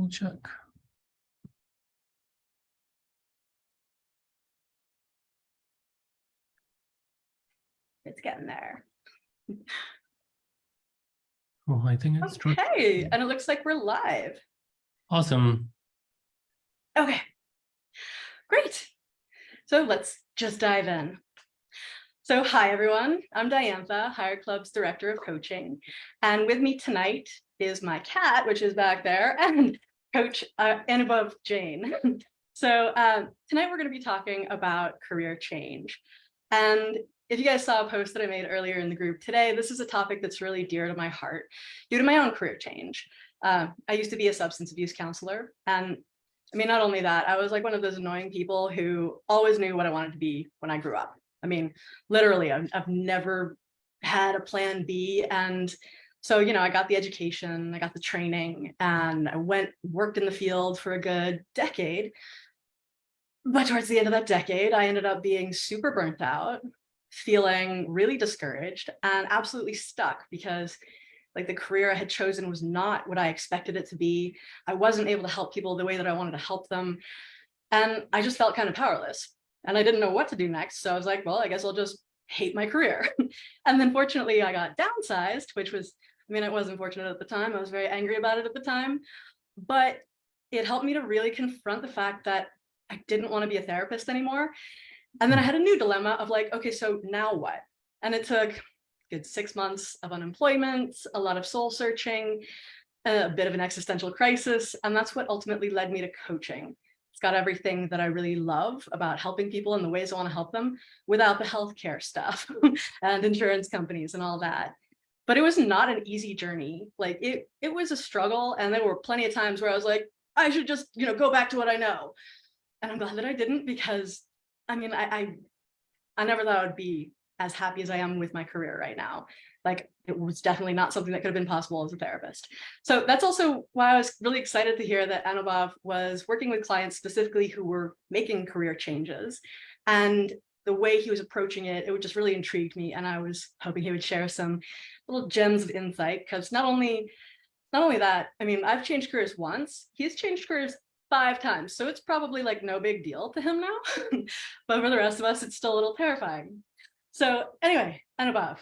double check. It's getting there. Oh, I think it's true. Okay, and it looks like we're live. Awesome. Okay, great. So let's just dive in. So hi, everyone. I'm Diantha, HireClub's Director of Coaching. And with me tonight is my cat, which is back there, and Coach Anubhav Jain. So tonight we're going to be talking about career change. And if you guys saw a post that I made earlier in the group today, this is a topic that's really dear to my heart due to my own career change. I used to be a substance abuse counselor. And I mean, not only that, I was like one of those annoying people who always knew what I wanted to be when I grew up. I mean, literally, I've never had a plan B. And so, you know, I got the education, I got the training, and I worked in the field for a good decade. But towards the end of that decade, I ended up being super burnt out, feeling really discouraged and absolutely stuck because like the career I had chosen was not what I expected it to be. I wasn't able to help people the way that I wanted to help them. And I just felt kind of powerless and I didn't know what to do next. So I was like, well, I guess I'll just hate my career. And then fortunately I got downsized, which was, I mean, it was unfortunate at the time. I was very angry about it at the time, but it helped me to really confront the fact that I didn't want to be a therapist anymore. And then I had a new dilemma of like, okay, so now what? And it took a good 6 months of unemployment, a lot of soul searching, a bit of an existential crisis. And that's what ultimately led me to coaching. It's got everything that I really love about helping people in the ways I want to help them without the healthcare stuff and insurance companies and all that. But it was not an easy journey. Like it was a struggle. And there were plenty of times where I was like, I should just, you know, go back to what I know. And I'm glad that I didn't because I mean, I never thought I would be as happy as I am with my career right now. Like it was definitely not something that could have been possible as a therapist. So that's also why I was really excited to hear that Anubhav was working with clients specifically who were making career changes. And the way he was approaching it, it just really intrigued me. And I was hoping he would share some little gems of insight because not only that, I mean, I've changed careers once, he's changed careers 5 times. So it's probably like no big deal to him now. But for the rest of us, it's still a little terrifying. So anyway, Anubhav,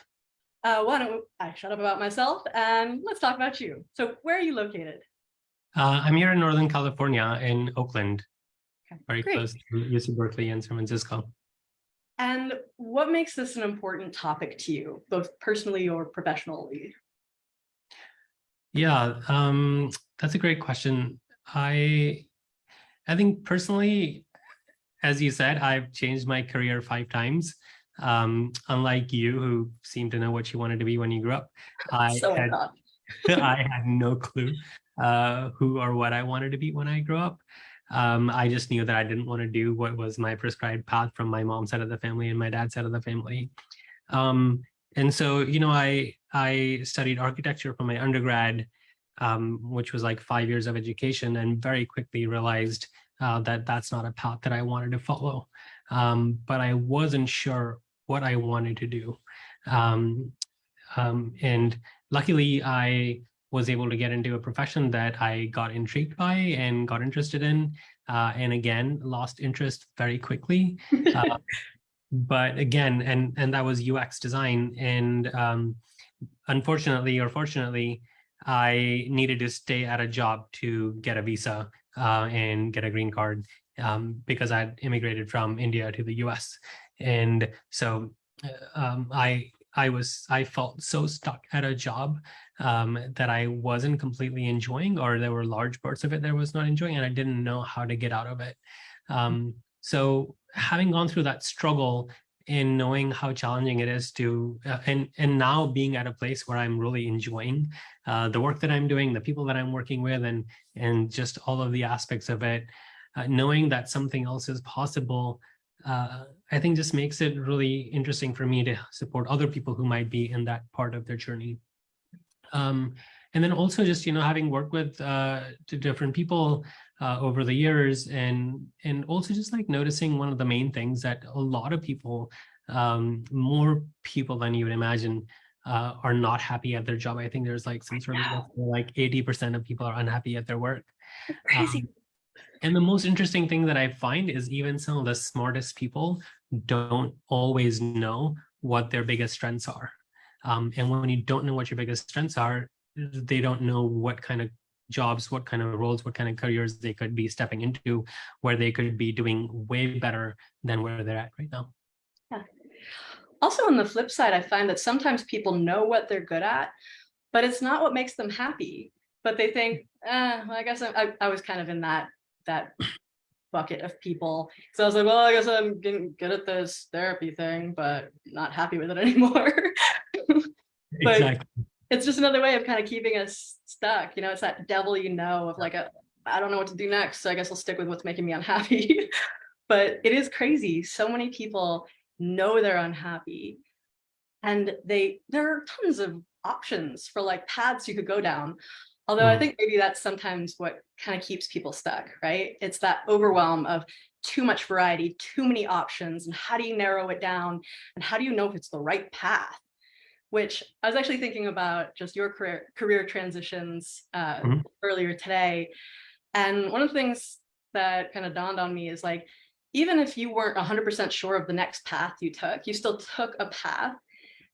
why don't I shut up about myself and let's talk about you. So where are you located? I'm here in Northern California in Oakland, Okay, very great. close to UC Berkeley and San Francisco. And what makes this an important topic to you, both personally or professionally? Yeah, that's a great question. I think personally, as you said, I've changed my career 5 times. Unlike you, who seem to know what you wanted to be when you grew up, I had no clue who or what I wanted to be when I grew up. I just knew that I didn't want to do what was my prescribed path from my mom's side of the family and my dad's side of the family. And so, you know, I studied architecture for my undergrad, which was like 5 years of education, and very quickly realized that that's not a path that I wanted to follow. But I wasn't sure what I wanted to do. And luckily, I was able to get into a profession that I got intrigued by and got interested in, and again, lost interest very quickly. But again, and that was UX design. And unfortunately or fortunately, I needed to stay at a job to get a visa and get a green card because I'd immigrated from India to the US. And so I felt so stuck at a job that I wasn't completely enjoying, or there were large parts of it that I was not enjoying, and I didn't know how to get out of it. So having gone through that struggle in knowing how challenging it is to, and now being at a place where I'm really enjoying the work that I'm doing, the people that I'm working with, and just all of the aspects of it, knowing that something else is possible, I think just makes it really interesting for me to support other people who might be in that part of their journey. And then also just, you know, having worked with different people over the years, and also just like noticing one of the main things that a lot of people, more people than you would imagine, are not happy at their job. I think there's like some sort of like 80% of people are unhappy at their work. Crazy. And the most interesting thing that I find is even some of the smartest people don't always know what their biggest strengths are. And when you don't know what your biggest strengths are, they don't know what kind of jobs, what kind of roles, what kind of careers they could be stepping into, where they could be doing way better than where they're at right now. Yeah. Also, on the flip side, I find that sometimes people know what they're good at, but it's not what makes them happy. But they think, well, I guess I was kind of in that bucket of people. So I was like, well, I guess I'm getting good at this therapy thing, but not happy with it anymore. But Exactly. it's just another way of kind of keeping us stuck. You know, it's that devil, of like, I don't know what to do next. So I guess I'll stick with what's making me unhappy. But it is crazy. So many people know they're unhappy, and there are tons of options for like paths you could go down. Although I think maybe that's sometimes what kind of keeps people stuck, right? It's that overwhelm of too much variety, too many options, and how do you narrow it down? And how do you know if it's the right path? Which I was actually thinking about just your career transitions earlier today. And one of the things that kind of dawned on me is like, even if you weren't 100% sure of the next path you took, you still took a path,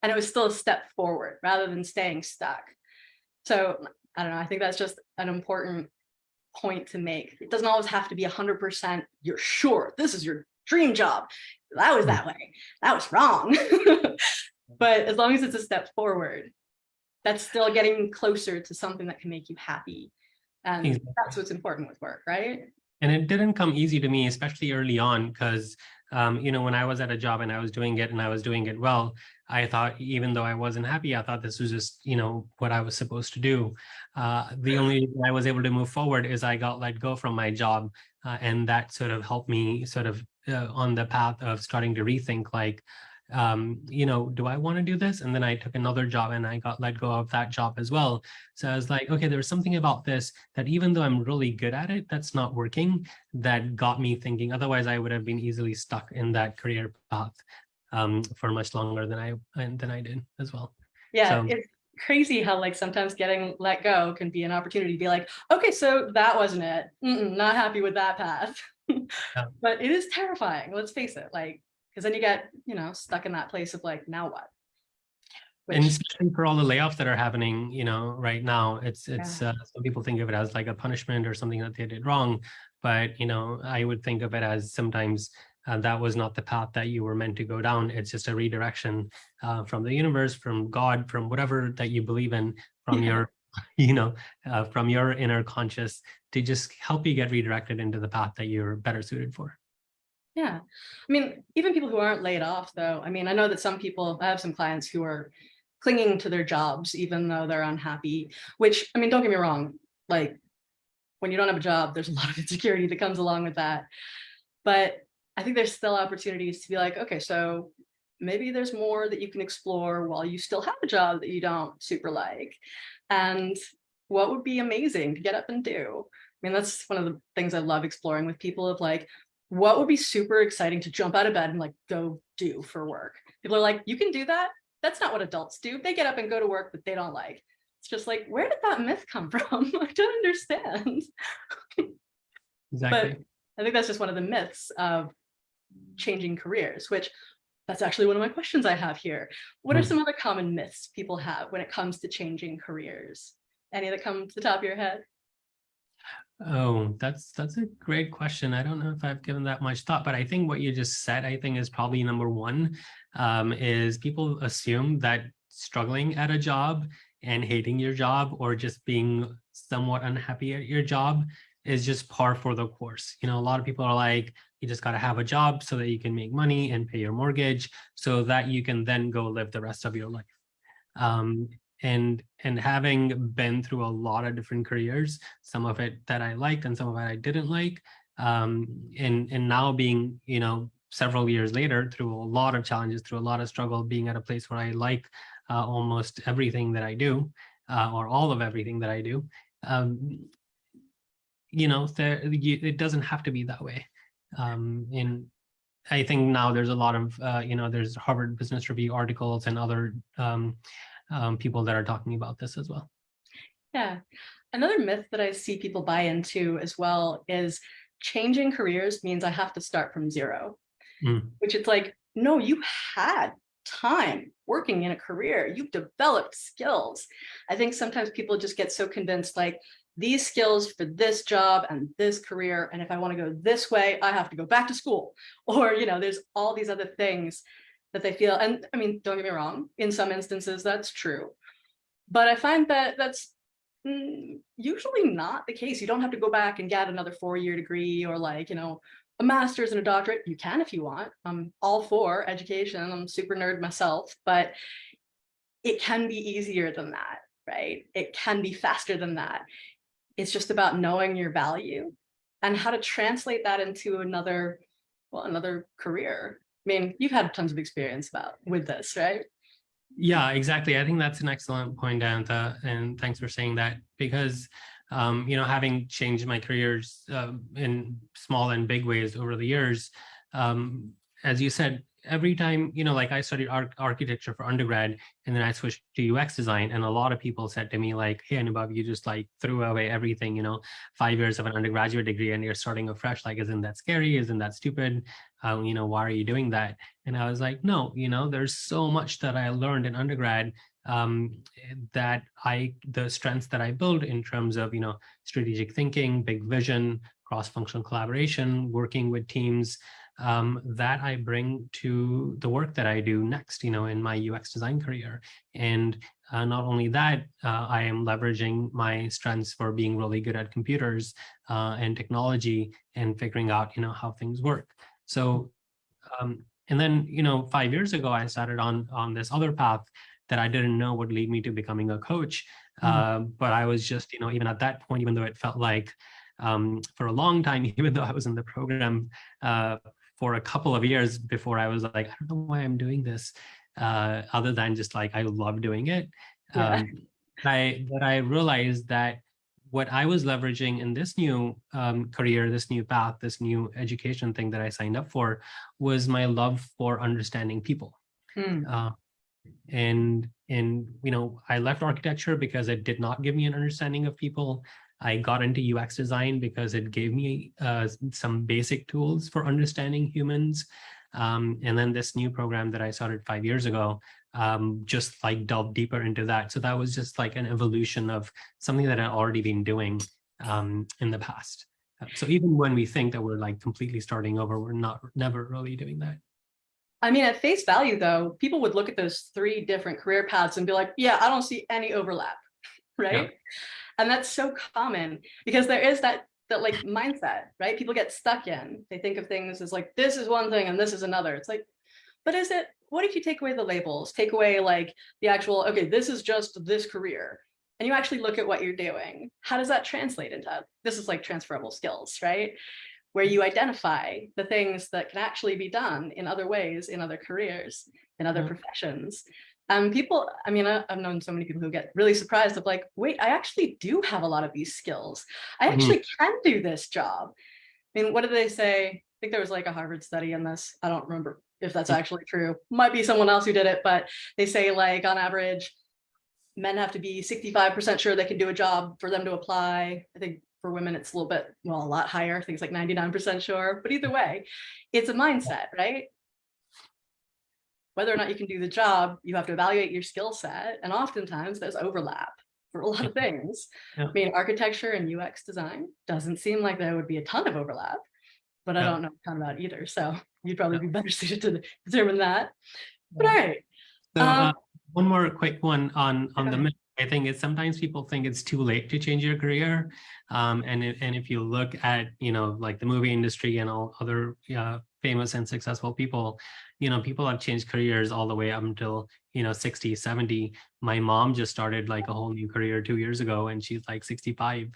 and it was still a step forward rather than staying stuck. So I don't know, I think that's just an important point to make. It doesn't always have to be 100% you're sure this is your dream job. That was that way. That was wrong. But as long as it's a step forward, that's still getting closer to something that can make you happy. And Exactly. that's what's important with work, right? And it didn't come easy to me, especially early on, because when I was at a job and I was doing it and I was doing it well, I thought, even though I wasn't happy, I thought this was just, what I was supposed to do. The only reason I was able to move forward is I got let go from my job. And that sort of helped me sort of on the path of starting to rethink, like, do I want to do this? And then I took another job and I got let go of that job as well. So I was like, okay, there's something about this that even though I'm really good at it, that's not working. That got me thinking. Otherwise, I would have been easily stuck in that career path for much longer than I did as well. Yeah, So, it's crazy how like sometimes getting let go can be an opportunity to be like, okay, so that wasn't it. Not happy with that path. yeah. But it is terrifying. Let's face it. Like, because then you get, stuck in that place of like, now what? And especially for all the layoffs that are happening, right now, it's Yeah. some people think of it as like a punishment or something that they did wrong, but I would think of it as sometimes that was not the path that you were meant to go down. It's just a redirection from the universe, from God, from whatever that you believe in, from your, from your inner conscious, to just help you get redirected into the path that you're better suited for. Yeah. I mean, even people who aren't laid off, though, I mean, I know that some people, I have some clients who are clinging to their jobs, even though they're unhappy, which, I mean, don't get me wrong, like when you don't have a job, there's a lot of insecurity that comes along with that. But I think there's still opportunities to be like, okay, so maybe there's more that you can explore while you still have a job that you don't super like. And what would be amazing to get up and do? I mean, that's one of the things I love exploring with people of like, what would be super exciting to jump out of bed and like go do for work? People are like, you can do that? That's not what adults do. They get up and go to work that they don't like. It's just like, where did that myth come from? I don't understand. Exactly. But I think that's just one of the myths of changing careers, which that's actually one of my questions I have here. What are some other common myths people have when it comes to changing careers? Any that come to the top of your head? Oh, that's a great question. I don't know if I've given that much thought, but I think what you just said, I think, is probably number one, is people assume that struggling at a job and hating your job or just being somewhat unhappy at your job is just par for the course. A lot of people are like, you just got to have a job so that you can make money and pay your mortgage so that you can then go live the rest of your life. And having been through a lot of different careers, some of it that I liked and some of it I didn't like, and now being, several years later, through a lot of challenges, through a lot of struggle, being at a place where I like almost everything that I do, or all of everything that I do, it doesn't have to be that way. And I think now there's a lot of, there's Harvard Business Review articles and other people that are talking about this as well. Yeah. Another myth that I see people buy into as well is changing careers means I have to start from zero, Mm. which it's like, no, you had time working in a career. You've developed skills. I think sometimes people just get so convinced like these skills for this job and this career. And if I want to go this way, I have to go back to school. Or, there's all these other things that they feel. And I mean, don't get me wrong, in some instances, that's true. But I find that that's usually not the case. You don't have to go back and get another 4-year degree or like, a master's and a doctorate. You can if you want. I'm all for education. I'm super nerd myself, but it can be easier than that, right? It can be faster than that. It's just about knowing your value and how to translate that into another career. I mean, you've had tons of experience with this, right? Yeah, exactly. I think that's an excellent point, Diantha, and thanks for saying that because, having changed my careers in small and big ways over the years, as you said, every time, like I studied architecture for undergrad and then I switched to UX design, and a lot of people said to me like, hey, Anubhav, you just like threw away everything, 5 years of an undergraduate degree and you're starting afresh. Like, isn't that scary? Isn't that stupid? Why are you doing that? And I was like, no, there's so much that I learned in undergrad that the strengths that I built in terms of, strategic thinking, big vision, cross-functional collaboration, working with teams, that I bring to the work that I do next, in my UX design career. And not only that, I am leveraging my strengths for being really good at computers and technology and figuring out, how things work. So, and then, 5 years ago, I started on this other path that I didn't know would lead me to becoming a coach. But I was just, even at that point, even though it felt like for a long time, even though I was in the program for a couple of years before, I was like, I don't know why I'm doing this, other than just like, I love doing it. Yeah. But I realized that what I was leveraging in this new career, this new path, this new education thing that I signed up for was my love for understanding people. And I left architecture because it did not give me an understanding of people. I got into UX design because it gave me some basic tools for understanding humans. And then this new program that I started 5 years ago just like delved deeper into that. So that was just like an evolution of something that I'd already been doing in the past. So even when we think that we're like completely starting over, we're never really doing that. I mean, at face value, though, people would look at those 3 different career paths and be like, yeah, I don't see any overlap, right? Yeah. And that's so common because there is that like mindset, right? People get stuck in. They think of things as like, this is one thing and this is another. It's like, but is it, what if you take away the labels, take away like the actual, okay, this is just this career, and you actually look at what you're doing? How does that translate into, this is like transferable skills, right? Where you identify the things that can actually be done in other ways, in other careers, in other professions. People, I mean, I've known so many people who get really surprised of like, wait, I actually do have a lot of these skills. I actually can do this job. I mean, what did they say? I think there was like a Harvard study on this. I don't remember if that's actually true. Might be someone else who did it, but they say like on average, men have to be 65% sure they can do a job for them to apply. I think for women, it's a little bit, well, a lot higher. I think it's like 99% sure, but either way, it's a mindset, right? Whether or not you can do the job, you have to evaluate your skill set. And oftentimes there's overlap for a lot of things. Yeah. I mean, architecture and UX design doesn't seem like there would be a ton of overlap, but I don't know a ton about either. So you'd probably be better suited to determine that. But all right. So one more quick one on the myth. I think it's sometimes people think it's too late to change your career. And if you look at, like the movie industry and all other famous and successful people, people have changed careers all the way up until, 60, 70. My mom just started like a whole new career 2 years ago, and she's like 65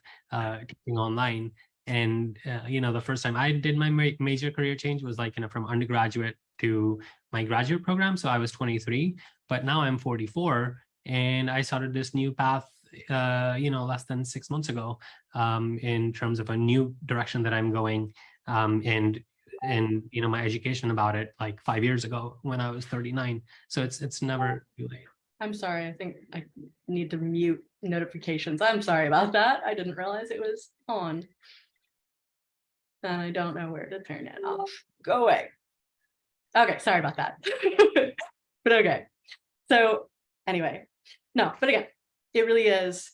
teaching online. And, the first time I did my major career change was like, from undergraduate to my graduate program. So I was 23, but now I'm 44. And I started this new path, less than 6 months ago, in terms of a new direction that I'm going, and my education about it like 5 years ago when I was 39. So it's never too late. I'm sorry. I think I need to mute notifications. I'm sorry about that. I didn't realize it was on. And I don't know where to turn it off. Go away. Okay, sorry about that. But okay. So anyway, no, but again, it really is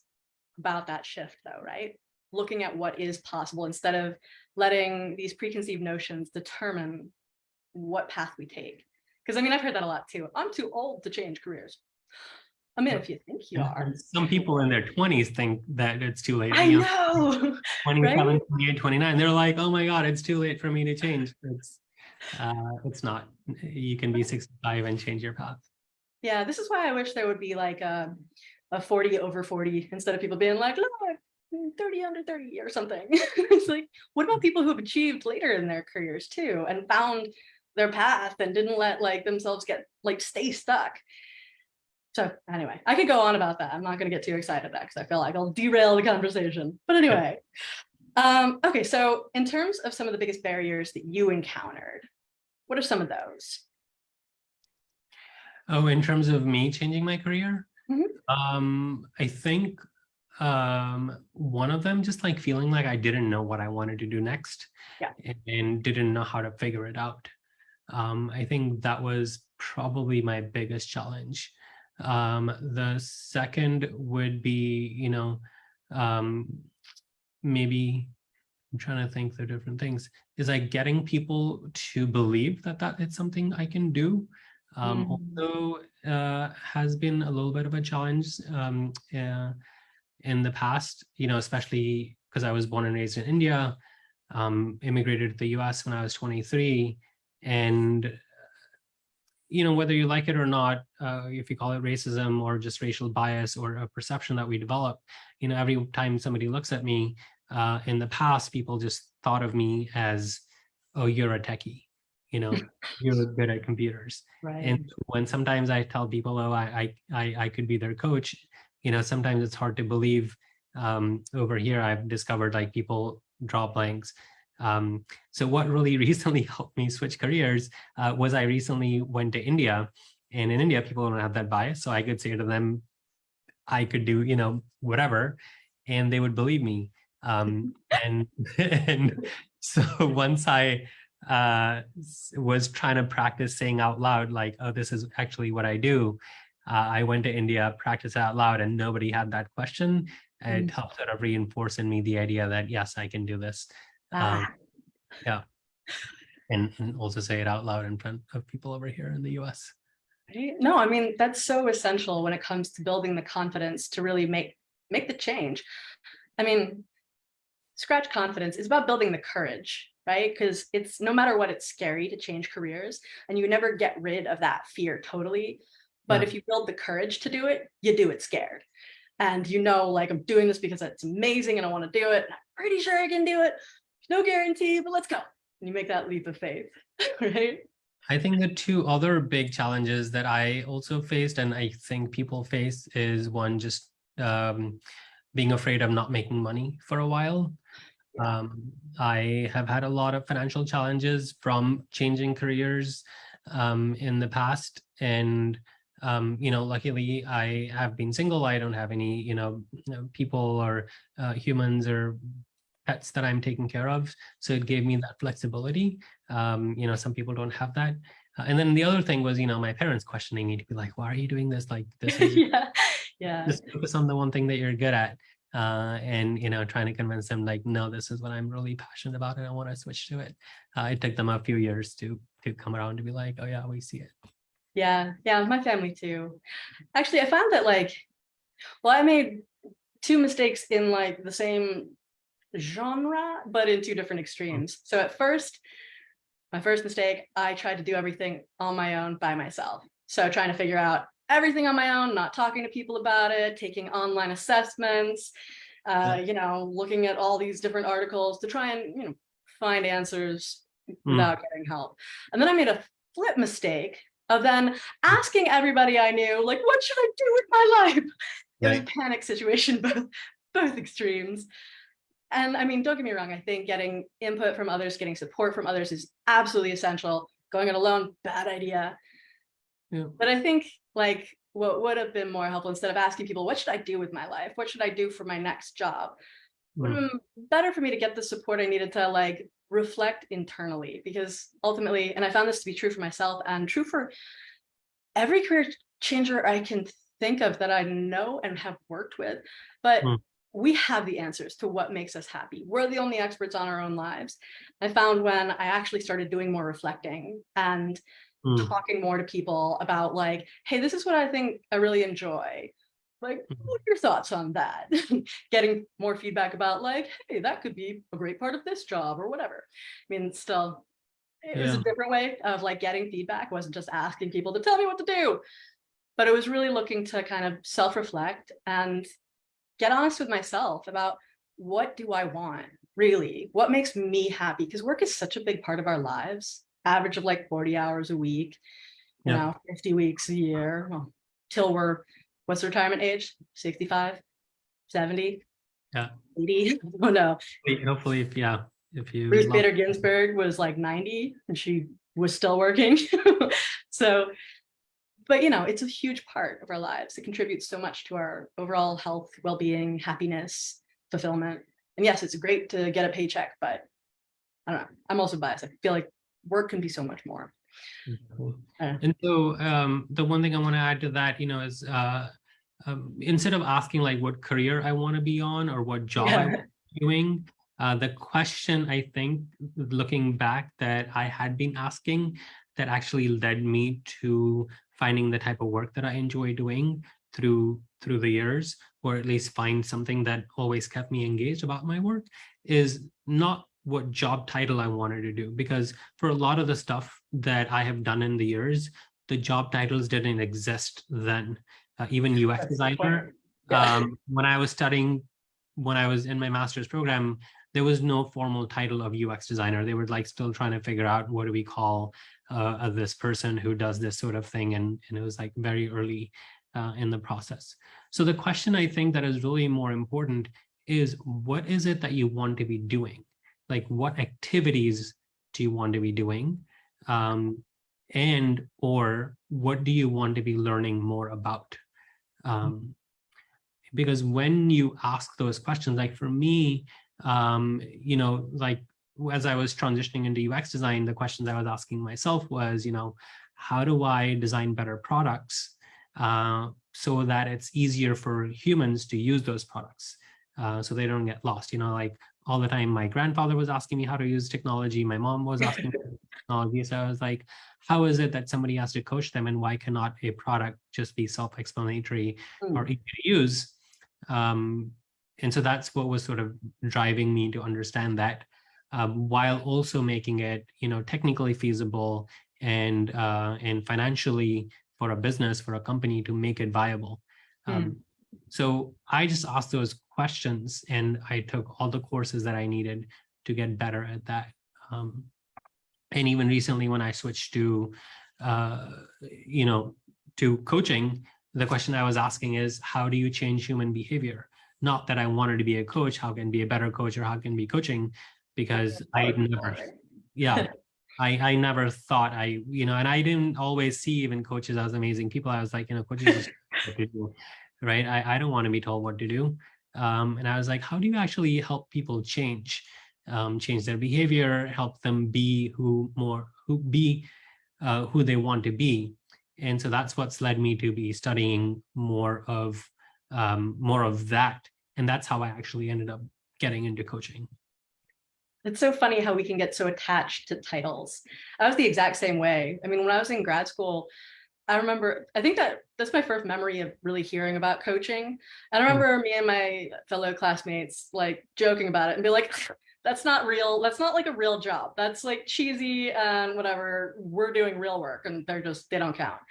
about that shift though, right? Looking at what is possible instead of letting these preconceived notions determine what path we take. Because I mean, I've heard that a lot too. I'm too old to change careers. I mean, if you think you are. And some people in their 20s think that it's too late. I know, 27, right? 28, 29. They're like, oh my God, it's too late for me to change. It's not. You can be 65 and change your path. Yeah, this is why I wish there would be like a 40 over 40 instead of people being like, look, 30 under 30 or something. It's like, what about people who have achieved later in their careers too and found their path and didn't let like themselves get like stay stuck? So anyway, I could go on about that. I'm not going to get too excited because I feel like I'll derail the conversation. But anyway, okay. So in terms of some of the biggest barriers that you encountered, what are some of those? Oh, in terms of me changing my career, Mhm. I think one of them just like feeling like I didn't know what I wanted to do next, Yeah. and didn't know how to figure it out. I think that was probably my biggest challenge. The second would be, maybe I'm trying to think through different things, is like getting people to believe that it's something I can do. Also has been a little bit of a challenge in the past, especially because I was born and raised in India, immigrated to the US when I was 23. And whether you like it or not, if you call it racism or just racial bias or a perception that we develop, every time somebody looks at me, in the past, people just thought of me as, oh, you're a techie, you're good at computers. Right. And when sometimes I tell people, oh, I could be their coach, sometimes it's hard to believe. Over here, I've discovered like people draw blanks. So what really recently helped me switch careers was I recently went to India, and in India, people don't have that bias. So I could say to them, I could do, whatever, and they would believe me. And and so once I was trying to practice saying out loud, like, oh, this is actually what I do. I went to India, practiced out loud, and nobody had that question. It helped sort of reinforce in me the idea that, yes, I can do this. Yeah. And also say it out loud in front of people over here in the US. Right? No, I mean, that's so essential when it comes to building the confidence to really make the change. I mean, scratch confidence is about building the courage, right? Because it's no matter what, it's scary to change careers and you never get rid of that fear totally. But if you build the courage to do it, you do it scared. And like, I'm doing this because it's amazing and I want to do it. I'm pretty sure I can do it. No guarantee, but let's go. And you make that leap of faith, right? I think the two other big challenges that I also faced, and I think people face, is one, just being afraid of not making money for a while. I have had a lot of financial challenges from changing careers in the past. And, luckily I have been single. I don't have any, people or humans or pets that I'm taking care of. So it gave me that flexibility. Some people don't have that. And then the other thing was, my parents questioning me to be like, why are you doing this? Like, this is just focus on the one thing that you're good at. And, trying to convince them like, no, this is what I'm really passionate about and I want to switch to it. It took them a few years to come around to be like, oh yeah, we see it. Yeah, my family too. Actually, I found that I made two mistakes in like the same genre, but in two different extremes. So at first, my first mistake, I tried to do everything on my own by myself. So trying to figure out everything on my own, not talking to people about it, taking online assessments, looking at all these different articles to try and, find answers without getting help. And then I made a flip mistake of then asking everybody I knew, like, what should I do with my life? It was a panic situation, both extremes. And I mean, don't get me wrong, I think getting input from others, getting support from others is absolutely essential. Going it alone, bad idea. Yeah. But I think Like, what would have been more helpful, instead of asking people, what should I do with my life? What should I do for my next job? Would have been better for me to get the support I needed to like reflect internally, because ultimately, and I found this to be true for myself and true for every career changer I can think of that I know and have worked with, but we have the answers to what makes us happy. We're the only experts on our own lives. I found when I actually started doing more reflecting and talking more to people about like, hey, this is what I think I really enjoy. Like, what are your thoughts on that? Getting more feedback about like, hey, that could be a great part of this job or whatever. I mean, still, it was a different way of like getting feedback. It wasn't just asking people to tell me what to do, but it was really looking to kind of self-reflect and get honest with myself about what do I want, really? What makes me happy? Because work is such a big part of our lives, average of like 40 hours a week, you know, 50 weeks a year, well, till we're, what's the retirement age? 65, 70, 80? Oh no. Hopefully, if you Ruth Bader Ginsburg was like 90 and she was still working. So, but you know, it's a huge part of our lives. It contributes so much to our overall health, well-being, happiness, fulfillment. And yes, it's great to get a paycheck, but I don't know. I'm also biased. I feel like work can be so much more. And so the one thing I want to add to that, you know, is instead of asking like what career I want to be on or what job I want to be doing, the question I think, looking back, that I had been asking that actually led me to finding the type of work that I enjoy doing through the years, or at least find something that always kept me engaged about my work, is not what job title I wanted to do. Because for a lot of the stuff that I have done in the years, the job titles didn't exist then. Even UX designer, when I was studying, when I was in my master's program, there was no formal title of UX designer. They were like still trying to figure out what do we call this person who does this sort of thing. And it was like very early in the process. So the question I think that is really more important is, what is it that you want to be doing? Like, what activities do you want to be doing? And or what do you want to be learning more about? Because when you ask those questions, like for me, you know, like as I was transitioning into UX design, the questions I was asking myself was, you know, how do I design better products so that it's easier for humans to use those products so they don't get lost? You know, like all the time, my grandfather was asking me how to use technology. My mom was asking me technology. So I was like, how is it that somebody has to coach them, and why cannot a product just be self-explanatory or easy to use? And so that's what was sort of driving me to understand that, while also making it, you know, technically feasible and financially for a business, for a company to make it viable. So I just asked those questions, and I took all the courses that I needed to get better at that. And even recently, when I switched to, you know, to coaching, the question I was asking is, how do you change human behavior? Not that I wanted to be a coach, how can be a better coach, or how can be coaching, because I never, I never thought you know, and I didn't always see even coaches as amazing people. I was like, you know, coaches just what to do, right? I don't want to be told what to do. And I was like, how do you actually help people change their behavior, help them be who they want to be? And so that's what's led me to be studying more of that. And that's how I actually ended up getting into coaching. It's so funny how we can get so attached to titles. I was the exact same way. I mean, when I was in grad school, I remember, I think that's my first memory of really hearing about coaching. And I remember me and my fellow classmates like joking about it and be like, that's not real. That's not like a real job. That's like cheesy and whatever. We're doing real work and they don't count.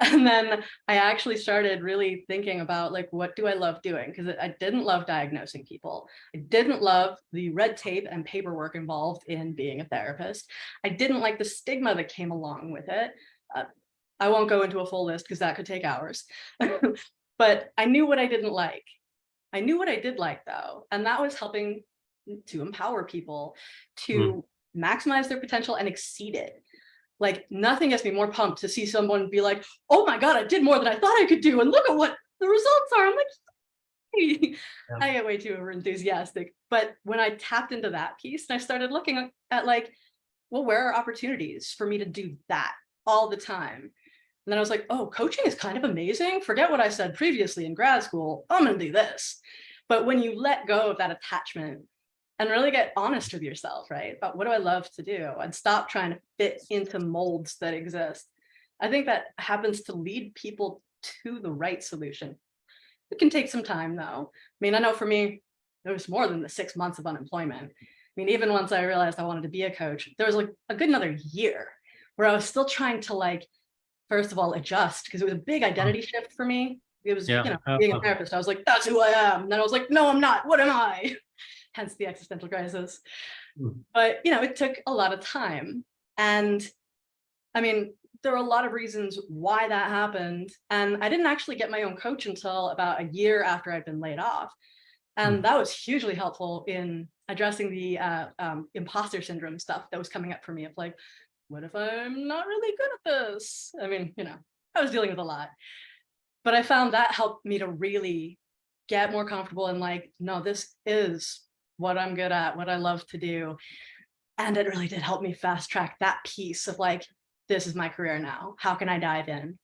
And then I actually started really thinking about like, what do I love doing? Because I didn't love diagnosing people. I didn't love the red tape and paperwork involved in being a therapist. I didn't like the stigma that came along with it. I won't go into a full list because that could take hours. But I knew what I didn't like. I knew what I did like though, and that was helping to empower people to maximize their potential and exceed it. like nothing gets me more pumped to see someone be like, oh my God, I did more than I thought I could do. And look at what the results are. I'm like, hey. Yeah. I get way too over enthusiastic. But when I tapped into that piece and I started looking at like, well, where are opportunities for me to do that all the time? And then I was like, oh, coaching is kind of amazing. Forget what I said previously in grad school. I'm going to do this. But when you let go of that attachment and really get honest with yourself, right? About what do I love to do and stop trying to fit into molds that exist. I think that happens to lead people to the right solution. It can take some time though. I mean, I know for me, there was more than the 6 months of unemployment. I mean, even once I realized I wanted to be a coach, there was like a good another year where I was still trying to like, first of all, adjust because it was a big identity shift for me. It was, Yeah. you know, being a therapist. I was like, that's who I am. And then I was like, no, I'm not. What am I? Hence the existential crisis. But, you know, it took a lot of time. And I mean, there were a lot of reasons why that happened. And I didn't actually get my own coach until about a year after I'd been laid off. And that was hugely helpful in addressing the imposter syndrome stuff that was coming up for me of like, what if I'm not really good at this? I mean, you know, I was dealing with a lot. But I found that helped me to really get more comfortable and like, no, this is what I'm good at, what I love to do. And it really did help me fast track that piece of like, this is my career now. How can I dive in?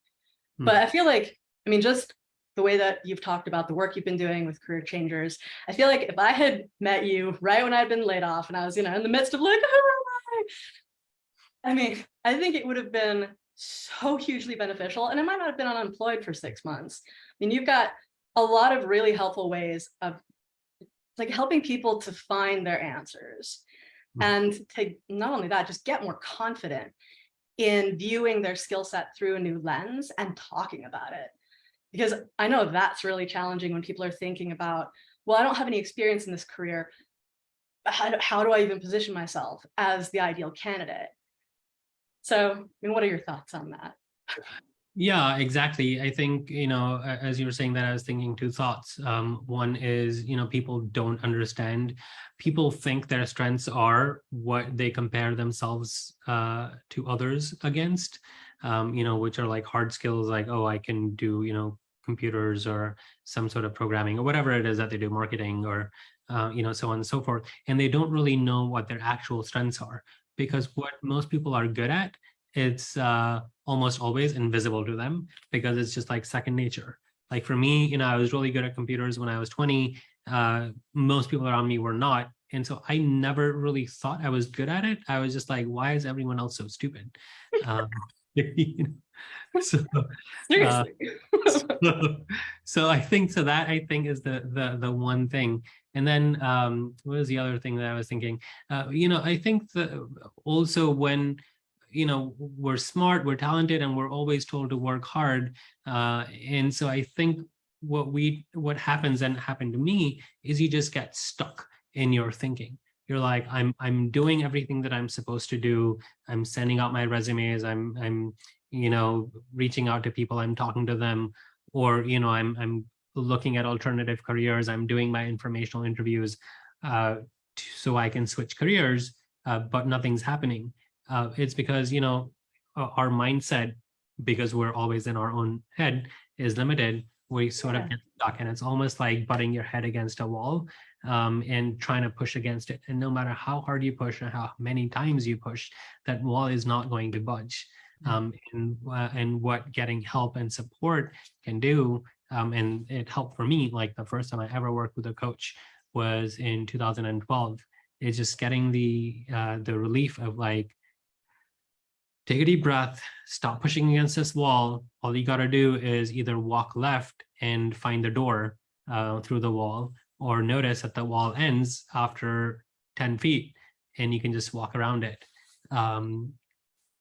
But I feel like, I mean, just the way that you've talked about the work you've been doing with Career Changers, I feel like if I had met you right when I'd been laid off and I was, you know, in the midst of like, I mean, I think it would have been so hugely beneficial. And I might not have been unemployed for 6 months. I mean, you've got a lot of really helpful ways of like helping people to find their answers and to not only that, just get more confident in viewing their skill set through a new lens and talking about it. Because I know that's really challenging when people are thinking about, well, I don't have any experience in this career. How do I even position myself as the ideal candidate? So, I mean, what are your thoughts on that? Yeah, exactly. I think, as you were saying that, I was thinking two thoughts. One is, people don't understand. People think their strengths are what they compare themselves to others against, which are like hard skills, like, oh, I can do, computers or some sort of programming or whatever it is that they do, marketing or, so on and so forth. And they don't really know what their actual strengths are, because what most people are good at, it's almost always invisible to them because it's just like second nature. Like for me, I was really good at computers when I was 20. Most people around me were not. And so I never really thought I was good at it. I was just like, why is everyone else so stupid? So, Seriously. so I think so that I think is the one thing. And then what was the other thing that I was thinking? I think that also when we're smart, we're talented, and we're always told to work hard. And so I think what happens and happened to me is you just get stuck in your thinking. You're like, I'm doing everything that I'm supposed to do. I'm sending out my resumes. I'm reaching out to people. I'm talking to them, or I'm looking at alternative careers. I'm doing my informational interviews so I can switch careers, but nothing's happening. It's because, our mindset, because we're always in our own head, is limited. We sort of get stuck, and it's almost like butting your head against a wall and trying to push against it. And no matter how hard you push and how many times you push, that wall is not going to budge. And what getting help and support can do, and it helped for me, like the first time I ever worked with a coach was in 2012. Is just getting the relief of like, take a deep breath, stop pushing against this wall. All you got to do is either walk left and find the door through the wall, or notice that the wall ends after 10 feet and you can just walk around it.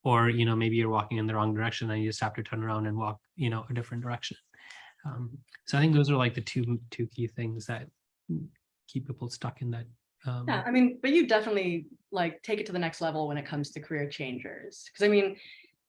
Or, maybe you're walking in the wrong direction and you just have to turn around and walk, a different direction. So I think those are like the two key things that keep people stuck in that. Yeah, I mean, but you definitely like take it to the next level when it comes to career changers. Because I mean,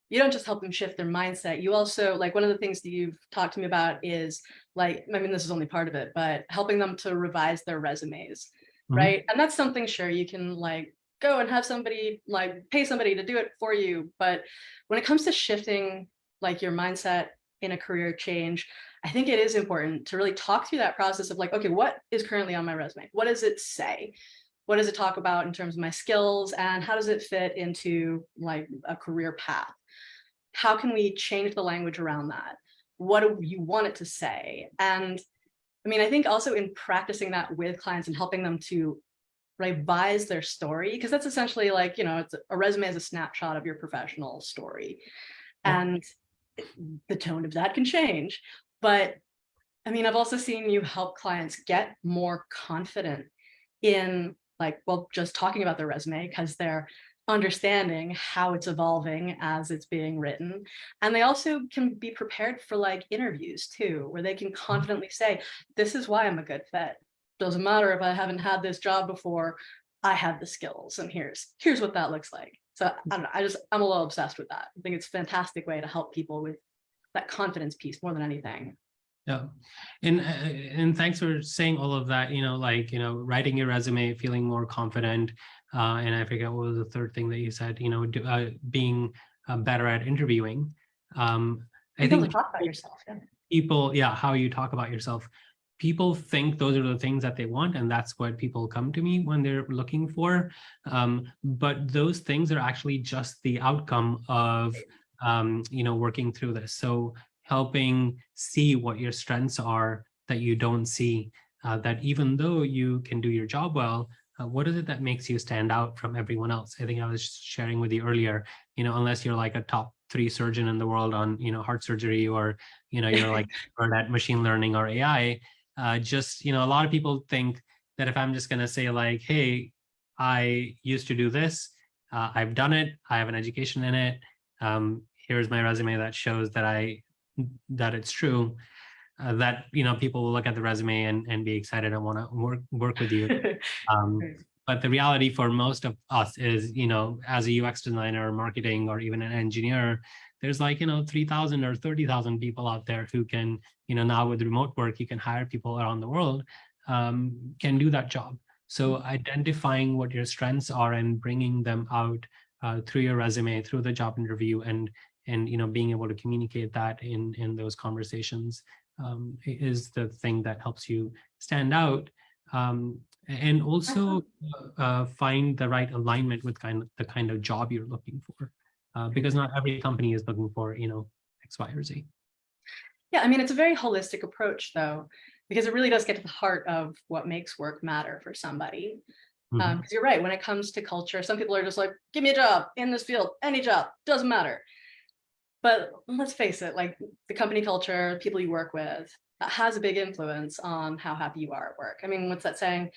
you don't just help them shift their mindset. You also, like, one of the things that you've talked to me about is like, I mean, this is only part of it, but helping them to revise their resumes, right? And that's something, sure, you can like go and have somebody like pay somebody to do it for you. But when it comes to shifting like your mindset in a career change, I think it is important to really talk through that process of like, okay, what is currently on my resume? What does it say? What does it talk about in terms of my skills, and how does it fit into like a career path? How can we change the language around that? What do you want it to say? And I mean, I think also in practicing that with clients and helping them to revise their story, because that's essentially like, it's a resume is a snapshot of your professional story. Yeah. And the tone of that can change. But I mean, I've also seen you help clients get more confident in like, well, just talking about their resume because they're understanding how it's evolving as it's being written. And they also can be prepared for like interviews too, where they can confidently say, this is why I'm a good fit. Doesn't matter if I haven't had this job before, I have the skills, and here's what that looks like. So I don't know, I'm a little obsessed with that. I think it's a fantastic way to help people with that confidence piece more than anything. Yeah. And thanks for saying all of that, writing your resume, feeling more confident. And I forget what was the third thing that you said, being better at interviewing. I think talk about yourself. Yeah. How you talk about yourself. People think those are the things that they want, and that's what people come to me when they're looking for. But those things are actually just the outcome of, working through this. So helping see what your strengths are that you don't see, that even though you can do your job well, what is it that makes you stand out from everyone else? I think I was sharing with you earlier, unless you're like a top 3 surgeon in the world on, heart surgery, or, you're like expert at machine learning or AI, a lot of people think that if I'm just going to say like, hey, I used to do this, I've done it, I have an education in it, here's my resume that shows that it's true, that people will look at the resume and be excited and want to work with you. But the reality for most of us is, as a UX designer or marketing or even an engineer, there's like 3,000 or 30,000 people out there who can, now with remote work, you can hire people around the world, can do that job. So identifying what your strengths are and bringing them out through your resume, through the job interview, and being able to communicate that in those conversations is the thing that helps you stand out, and also find the right alignment with the kind of job you're looking for, because not every company is looking for X, Y, or Z. Yeah, I mean, it's a very holistic approach though, because it really does get to the heart of what makes work matter for somebody. Because you're right, when it comes to culture, some people are just like, give me a job in this field, any job, doesn't matter. But let's face it, like the company culture, people you work with, has a big influence on how happy you are at work. I mean, what's that saying?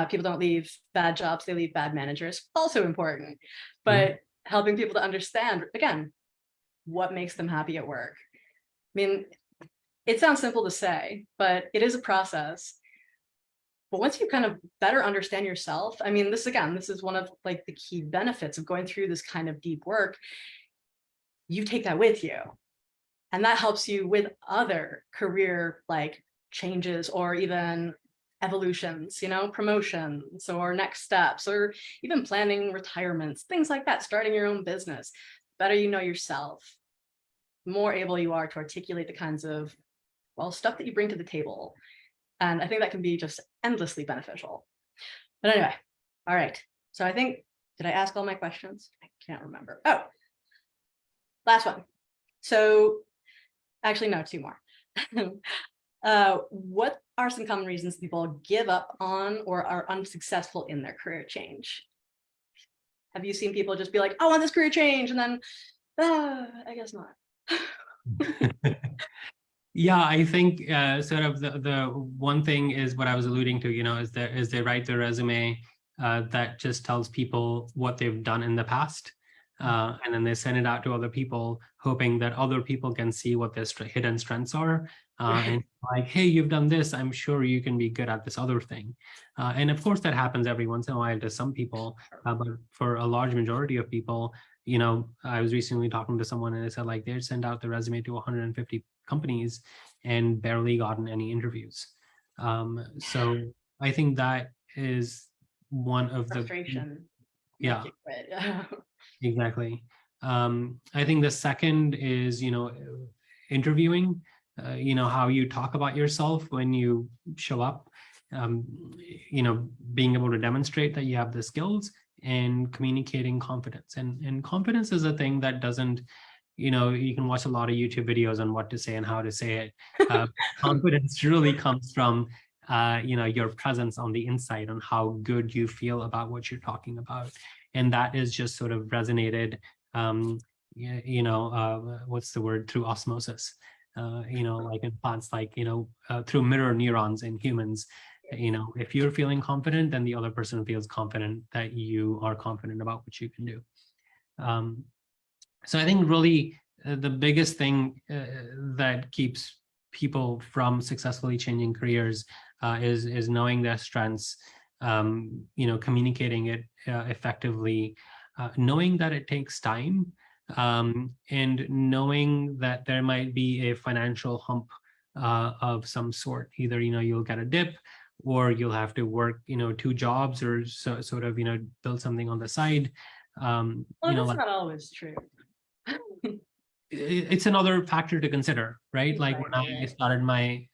People don't leave bad jobs, they leave bad managers. Also important, but helping people to understand, again, what makes them happy at work. I mean, it sounds simple to say, but it is a process. But once you kind of better understand yourself, I mean, this is one of like the key benefits of going through this kind of deep work. You take that with you, and that helps you with other career like changes or even evolutions, promotions or next steps, or even planning retirements, things like that, starting your own business. Better you know yourself, more able you are to articulate the kinds of, stuff that you bring to the table. And I think that can be just endlessly beneficial. But anyway, all right. So I think, did I ask all my questions? I can't remember. Oh, last one. So actually, no, 2 more. What are some common reasons people give up on or are unsuccessful in their career change? Have you seen people just be like, I want this career change, and then, I guess not. Yeah, I think sort of the one thing is what I was alluding to, is they write their resume that just tells people what they've done in the past. And then they send it out to other people, hoping that other people can see what their hidden strengths are. And like, hey, you've done this, I'm sure you can be good at this other thing. And of course, that happens every once in a while to some people. But for a large majority of people, I was recently talking to someone and they said like they'd send out the resume to 150 companies and barely gotten any interviews. So I think that is one of frustration. Yeah, make you quit. Yeah. exactly. I think the second is, interviewing, how you talk about yourself when you show up, um, being able to demonstrate that you have the skills and communicating confidence. And confidence is a thing that doesn't, you can watch a lot of YouTube videos on what to say and how to say it. Confidence really comes from, your presence on the inside, on how good you feel about what you're talking about. And that is just sort of resonated, what's the word, through osmosis, like in plants, like, through mirror neurons in humans. If you're feeling confident, then the other person feels confident that you are confident about what you can do. So I think really the biggest thing that keeps people from successfully changing careers is knowing their strengths, communicating it effectively, knowing that it takes time, and knowing that there might be a financial hump of some sort. Either, you'll get a dip, or you'll have to work, 2 jobs, or sort of, build something on the side. Well, that's not always true. It's another factor to consider, right? Like when I started my,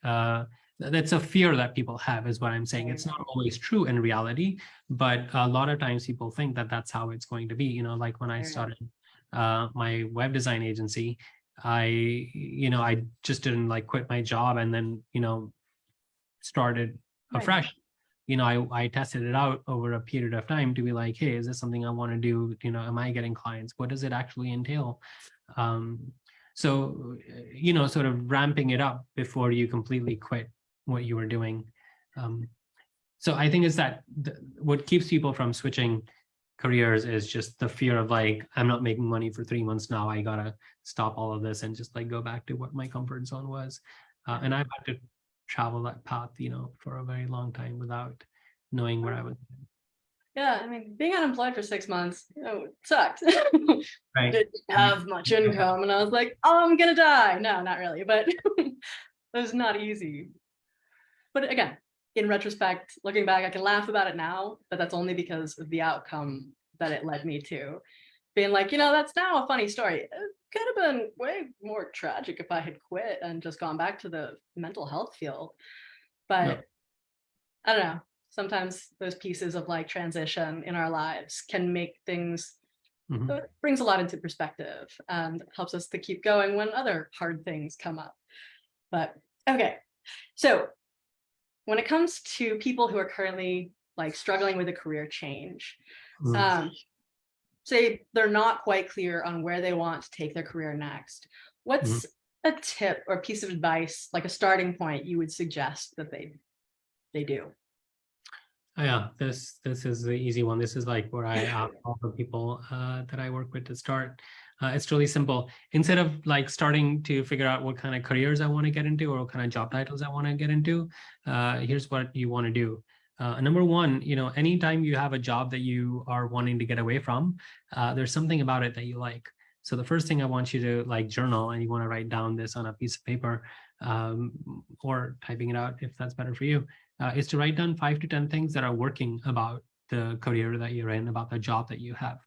that's a fear that people have, is what I'm saying. It's not always true in reality, but a lot of times people think that that's how it's going to be. Like when I started my web design agency, I just didn't like quit my job and then, started afresh. I tested it out over a period of time to be like, hey, is this something I want to do? Am I getting clients? What does it actually entail? So, sort of ramping it up before you completely quit what you were doing. So I think is that what keeps people from switching careers is just the fear of like, I'm not making money for 3 months now. I gotta stop all of this and just like go back to what my comfort zone was. And I've had to travel that path, for a very long time without knowing where I was. Yeah, I mean, being unemployed for 6 months, it sucked. Right. Didn't have much income, and I was like, oh, I'm gonna die. No, not really, but it was not easy. But again, in retrospect, looking back, I can laugh about it now, but that's only because of the outcome that it led me to. Being like, that's now a funny story. It could have been way more tragic if I had quit and just gone back to the mental health field. But I don't know. Sometimes those pieces of like transition in our lives can make things, it brings a lot into perspective and helps us to keep going when other hard things come up. But okay, so when it comes to people who are currently like struggling with a career change, say they're not quite clear on where they want to take their career next, what's a tip or piece of advice, like a starting point, you would suggest that they do? Oh, yeah, this is the easy one. This is like where I ask all the people that I work with to start. It's really simple. Instead of like starting to figure out what kind of careers I want to get into or what kind of job titles I want to get into, here's what you want to do. Number one, anytime you have a job that you are wanting to get away from, there's something about it that you like. So the first thing I want you to like journal, and you want to write down this on a piece of paper, or typing it out if that's better for you, is to write down 5 to 10 things that are working about the career that you're in, about the job that you have.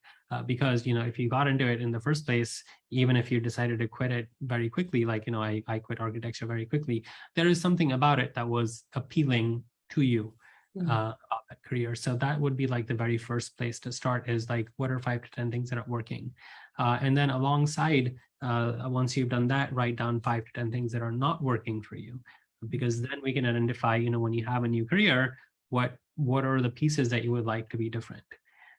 Because, if you got into it in the first place, even if you decided to quit it very quickly, like, I quit architecture very quickly, there is something about it that was appealing to you about that career. So that would be like the very first place to start, is like, what are 5 to 10 things that are working? And then alongside, once you've done that, write down 5 to 10 things that are not working for you. Because then we can identify, when you have a new career, what are the pieces that you would like to be different.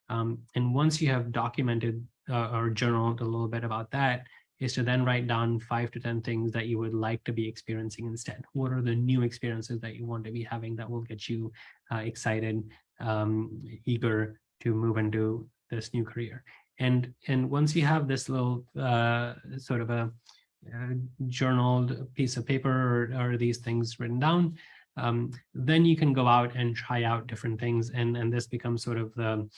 And once you have documented or journaled a little bit about that, is to then write down 5 to 10 things that you would like to be experiencing instead. What are the new experiences that you want to be having that will get you excited, eager to move into this new career? And once you have this little sort of a journaled piece of paper or these things written down, then you can go out and try out different things. And this becomes sort of the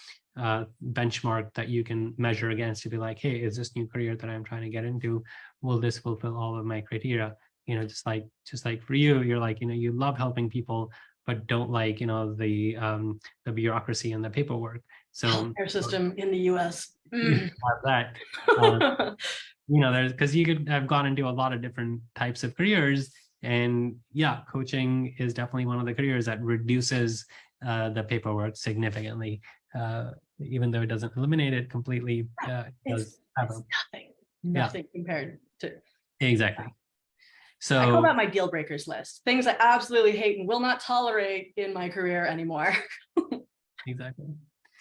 benchmark that you can measure against to be like, hey, is this new career that I'm trying to get into, will this fulfill all of my criteria? Just like for you, you're like, you love helping people, but don't like, the bureaucracy and the paperwork. So healthcare system in the US. have that. There's because you could have gone into a lot of different types of careers, and yeah, coaching is definitely one of the careers that reduces the paperwork significantly. Even though it doesn't eliminate it completely, it does have it's nothing compared to. Exactly. So I call that my deal breakers list. Things I absolutely hate and will not tolerate in my career anymore. Exactly.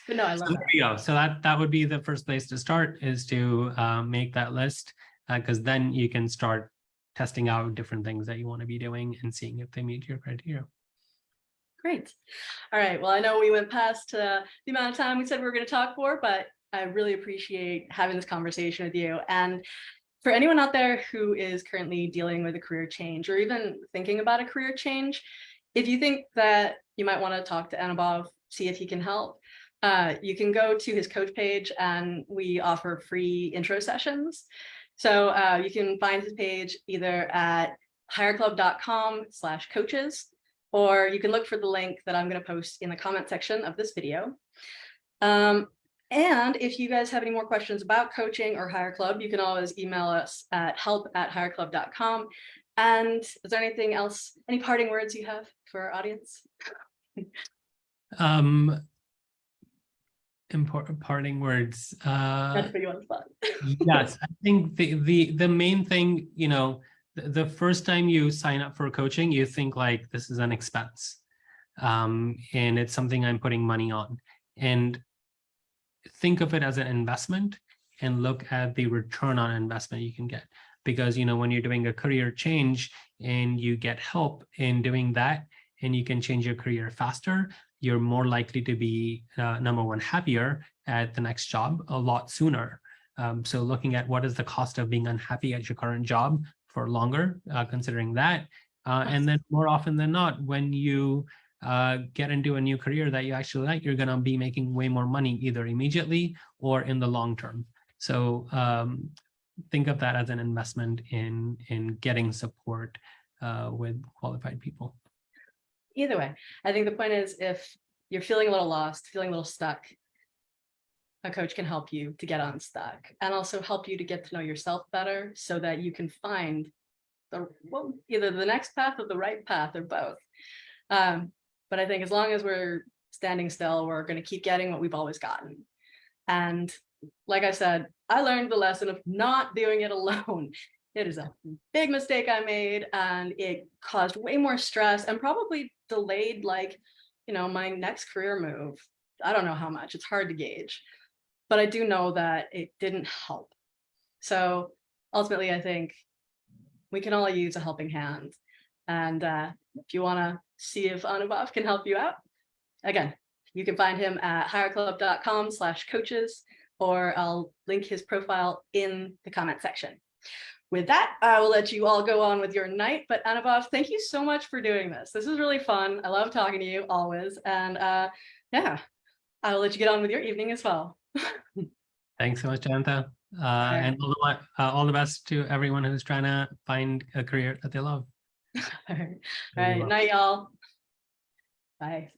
But no, I love So there you go. So that would be the first place to start, is to make that list, because then you can start testing out different things that you want to be doing and seeing if they meet your criteria. Great. All right. Well, I know we went past the amount of time we said we were going to talk for, but I really appreciate having this conversation with you. And for anyone out there who is currently dealing with a career change or even thinking about a career change, if you think that you might want to talk to Anubhav, see if he can help, you can go to his coach page, and we offer free intro sessions. So you can find his page either at hireclub.com/coaches, or you can look for the link that I'm going to post in the comment section of this video. And if you guys have any more questions about coaching or HireClub, you can always email us at help@hireclub.com. And is there anything else, any parting words you have for our audience? Important parting words. Not to put you on the spot. Yes, I think the main thing, the first time you sign up for coaching, you think like this is an expense, and it's something I'm putting money on, and think of it as an investment and look at the return on investment you can get. Because when you're doing a career change and you get help in doing that, and you can change your career faster, you're more likely to be number one, happier at the next job a lot sooner. So looking at what is the cost of being unhappy at your current job for longer, considering that, and then more often than not, when you get into a new career that you actually like, you're going to be making way more money either immediately or in the long term. So think of that as an investment in getting support with qualified people. Either way, I think the point is, if you're feeling a little lost, feeling a little stuck, a coach can help you to get unstuck and also help you to get to know yourself better so that you can find either the next path or the right path or both. But I think as long as we're standing still, we're going to keep getting what we've always gotten. And like I said, I learned the lesson of not doing it alone. It is a big mistake I made, and it caused way more stress and probably delayed my next career move. I don't know how much, it's hard to gauge, but I do know that it didn't help. So ultimately, I think we can all use a helping hand. And if you want to see if Anubhav can help you out, again, you can find him at hireclub.com/coaches, or I'll link his profile in the comment section. With that, I will let you all go on with your night. But Anubhav, thank you so much for doing this. This is really fun. I love talking to you always. And yeah, I will let you get on with your evening as well. Thanks so much, Diantha. And all the best to everyone who's trying to find a career that they love. All right. Night, y'all. Bye.